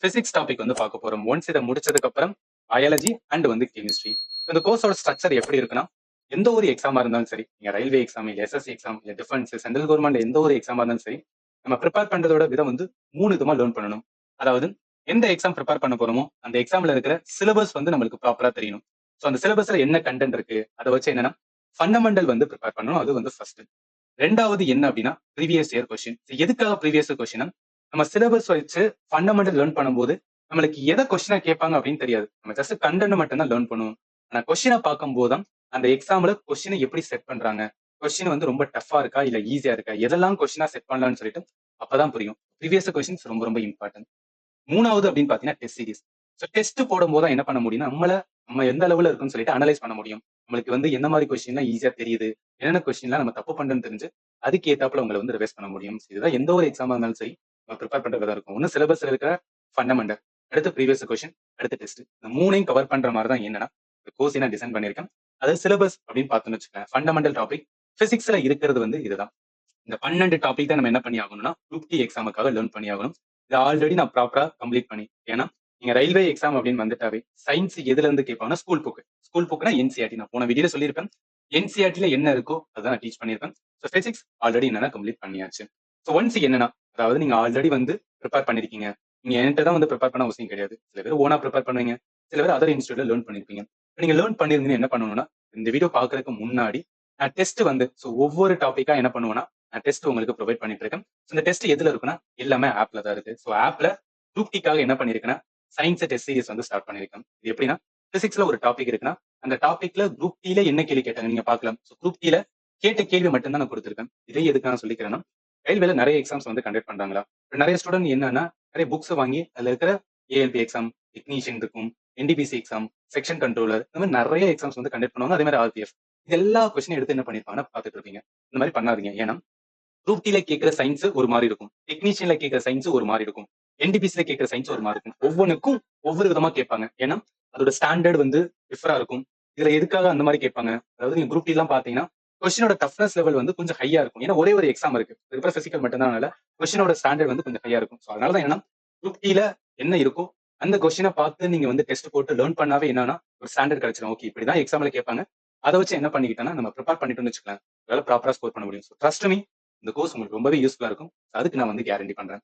Physics topic வந்து பார்க்க போறோம். ஒன்ஸ் இதை முடிச்சதுக்கு அப்புறம் பயாலஜி அண்ட் வந்து கெமிஸ்ட்ரி. இந்த கோர்ஸோட ஸ்ட்ரக்சர் எப்படி இருக்குன்னா, எந்த ஒரு எக்ஸாமா இருந்தாலும் சரி, நீங்க ரயில்வே எக்ஸாம், இல்ல எஸ்எஸ்சி எக்ஸாம், இல்ல டிஃபென்ஸ், சென்ட்ரல் கவர்மெண்ட் எந்த ஒரு எக்ஸாமா இருந்தாலும் சரி, நம்ம ப்ரிப்பேர் பண்றதோட விதம் வந்து 3 விதமா லேர்ன் பண்ணணும். அதாவது எந்த எக்ஸாம் ப்ரிப்பேர் பண்ண போறோமோ, அந்த எக்ஸாம்ல இருக்கிற சிலபஸ் வந்து நம்மளுக்கு ப்ராப்பரா தெரியணும். ஸோ அந்த சிலபஸ்ல என்ன கண்டென்ட் இருக்கு, அதை வச்சு என்னன்னா ஃபண்டமெண்டல் வந்து ப்ரிப்பேர் பண்ணணும். அது வந்து ஃபர்ஸ்ட். ரெண்டாவது என்ன அப்படின்னா ப்ரீவியஸ் இயர் கொஸ்டின். எதுக்காக ப்ரீவியஸ் இயர் கொஸ்டின்? நம்ம சிலபஸ் வச்சு ஃபண்டமெண்டல் லேர்ன் பண்ணும்போது நம்மளுக்கு எதை கொஸ்டினா கேட்பாங்க அப்படின்னு தெரியாது. நம்ம ஜஸ்ட் கண்டென்ட் மட்டும் தான் லேர்ன் பண்ணுவோம். ஆனா கொஸ்டினை பார்க்கும்போது தான் அந்த எக்ஸாம்ல கொஸ்டினை எப்படி செட் பண்றாங்க, கொஸ்டின் வந்து ரொம்ப டஃபா இருக்கா இல்ல ஈஸியா இருக்கா, எதெல்லாம் கொஸ்டினா செட் பண்ணலாம்னு சொல்லிட்டு அப்பதான் புரியும். ப்ரீவியஸ் கொஸ்டின்ஸ் ரொம்ப ரொம்ப இம்பார்ட்டன்ட். மூணாவது அப்படின்னு பாத்தீங்கன்னா டெஸ்ட் சீரிஸ். ஸோ டெஸ்ட் போடும்போது தான் என்ன பண்ண முடியும்னா நம்ம எந்த லெவலில் இருக்குன்னு சொல்லிட்டு அனலைஸ் பண்ண முடியும். நம்மளுக்கு வந்து எந்த மாதிரி கொஸ்டின்லாம் ஈஸியா தெரியுது, என்னென்ன கொஸ்டின்லாம் நம்ம தப்பு பண்றோம்னு தெரிஞ்சு அதுக்கு ஏத்தாப்புல உங்களை வந்து ரிவைஸ் பண்ண முடியும். இதுதான் எந்த ஒரு எக்ஸாமா இருந்தாலும் சரி நம்ம ப்ரிப்பேர் பண்றதா இருக்கும். ஒன்னு சிலபஸ்ல இருக்கிற ஃபண்டமெண்டல், அடுத்து ப்ரீவியஸ் கொஸ்டின், அடுத்து டெஸ்ட். இந்த மூணையும் கவர் பண்ற மாதிரி தான் என்னன்னா கோர்ஸ் என்ன டிசைன் பண்ணியிருக்கேன். அதாவது சிலபஸ் அப்படின்னு பார்த்தோம்னு வச்சுக்கோங்க, ஃபண்டமெண்டல் டாபிக் பிசிக்ஸ்ல இருக்கிறது வந்து இதுதான். இந்த 12 டாபிக் தான் நம்ம என்ன பண்ணி ஆகணும்னா குரூப் டி எக்ஸாமுக்காக லேர்ன் பண்ணி ஆகணும். இது ஆல்ரெடி நான் ப்ராப்பரா கம்ப்ளீட் பண்ணி, ஏன்னா நீங்க ரயில்வே எக்ஸாம் அப்படின்னு வந்துட்டாவே சயின்ஸ் எதுல இருந்து கேட்பாங்கன்னா ஸ்கூல் புக்னா என்சிஆர்டி. நான் போன வீடியோல சொல்லியிருப்பேன். என்சிஆர்டில என்ன இருக்கோ அதான் நான் டீச் பண்ணியிருப்பேன். ஸோ பிசிக்ஸ் ஆல்ரெடி என்னன்னா கம்ப்ளீட் பண்ணியாச்சு. ஸோ ஒன்ஸ் என்னன்னா, அதாவது நீங்க ஆல்ரெடி வந்து ப்ரிப்பேர் பண்ணிருக்கீங்க. நீங்க என்கிட்ட தான் வந்து ப்ரிப்பேர் பண்ண அவசியம் கிடையாது. சில பேர் ஓனா ப்ரிப்பேர் பண்ணுவீங்க, சில பேர் அதர் இன்ஸ்டியூட்ல லேர்ன் பண்ணிருப்பீங்க. நீங்க லேர்ன் பண்ணிருந்தீங்க என்ன பண்ணணும்னா, இந்த வீடியோ பாக்குறதுக்கு முன்னாடி நான் டெஸ்ட் வந்து ஒவ்வொரு டாபிக்கா என்ன பண்ணுவேன்னா நான் டெஸ்ட் உங்களுக்கு ப்ரொவைட் பண்ணிட்டு இருக்கேன். இந்த டெஸ்ட் எதுல இருக்குன்னா எல்லாமே ஆப்ல தான் இருக்கு. ஸோ ஆப்ல குரூப் டிக்காக என்ன பண்ணிருக்கேன்னா சயின்ஸ் டெஸ்ட் சீரிஸ் வந்து ஸ்டார்ட் பண்ணிருக்கேன். இது எப்படின்னா பிசிக்ஸ்ல ஒரு டாபிக் இருக்குன்னா அந்த டாபிக்ல குரூப் டில என்ன கேள்வி கேட்டாங்க நீங்க பார்க்கலாம். ஸோ குரூப் டில கேட்ட கேள்வி மட்டும் தான் நான் கொடுத்துருக்கேன். இதே எதுக்கு நான் சொல்லிக்கிறேன்னா, ரயில்வேல நிறைய எக்ஸாம்ஸ் வந்து கண்டக்ட் பண்றாங்களா, நிறைய ஸ்டூடெண்ட் என்னன்னா நிறைய புக்ஸ் வாங்கி அதுல இருக்கிற ஏஎல்பி எக்ஸாம், டெக்னீஷியன் இருக்கும், என்டிபிசி எக்ஸாம், செக்ஷன் கண்ட்ரோலர், இந்த மாதிரி நிறைய எக்ஸாம்ஸ் வந்து கண்டக்ட் பண்ணுவாங்க. அதே மாதிரி ஆர்பிஎஃப். இது எல்லா கொஸ்டின் எடுத்து என்ன பண்ணிருப்பாங்கன்னா பார்த்துட்டு இருப்பீங்க. இந்த மாதிரி பண்ணாதீங்க. ஏன்னா குரூப் டில கேட்கிற சயின்ஸ் ஒரு மாதிரி இருக்கும், டெக்னீஷியன்ல கேட்கிற சயின்ஸ் ஒரு மாதிரி இருக்கும், என்டிபிசில கேட்கிற சயின்ஸ் ஒரு மாதிரி இருக்கும். ஒவ்வொன்றுக்கும் ஒவ்வொரு விதமா கேட்பாங்க. ஏன்னா அதோட ஸ்டாண்டர்ட் வந்து டிஃபரா இருக்கும். இதுல எதுக்காக அந்த மாதிரி கேட்பாங்க, அதாவது நீங்க குரூப் டி எல்லாம் பாத்தீங்கன்னா கொஸ்டினோட டஃப்னஸ் லெவல் வந்து கொஞ்சம் ஹையா இருக்கும். ஏன்னா ஒரே ஒரு எக்ஸாம் இருக்கு, இருக்கிற பிசிக்கல் மட்டும் தான். கொஸ்டினோட ஸ்டாண்டர்ட் வந்து கொஞ்சம் ஹையா இருக்கும். ஸோ அதனால தான் என்னன்னா குரூப் டில என்ன இருக்கோ அந்த கொஸ்டினை பார்த்து நீங்க வந்து டெஸ்ட் போட்டு லேர்ன் பண்ணாவே என்னன்னா ஒரு ஸ்டாண்டர்ட் கிடைச்சிடும். ஓகே இப்படிதான் எக்ஸாம்ல கேட்பாங்க. அதை வச்சு என்ன பண்ணிக்கிட்டோம்னா நம்ம ப்ரிப்பேர் பண்ணிட்டோம்னு வச்சுக்கலாம், அதனால ப்ராப்பரா ஸ்கோர் பண்ண முடியும். ஸோ ட்ரஸ்ட் மீ, இந்த கோர்ஸ் உங்களுக்கு ரொம்பவே யூஸ்ஃபுல்லா இருக்கும். அதுக்கு நான் வந்து கேரண்டி பண்றேன்.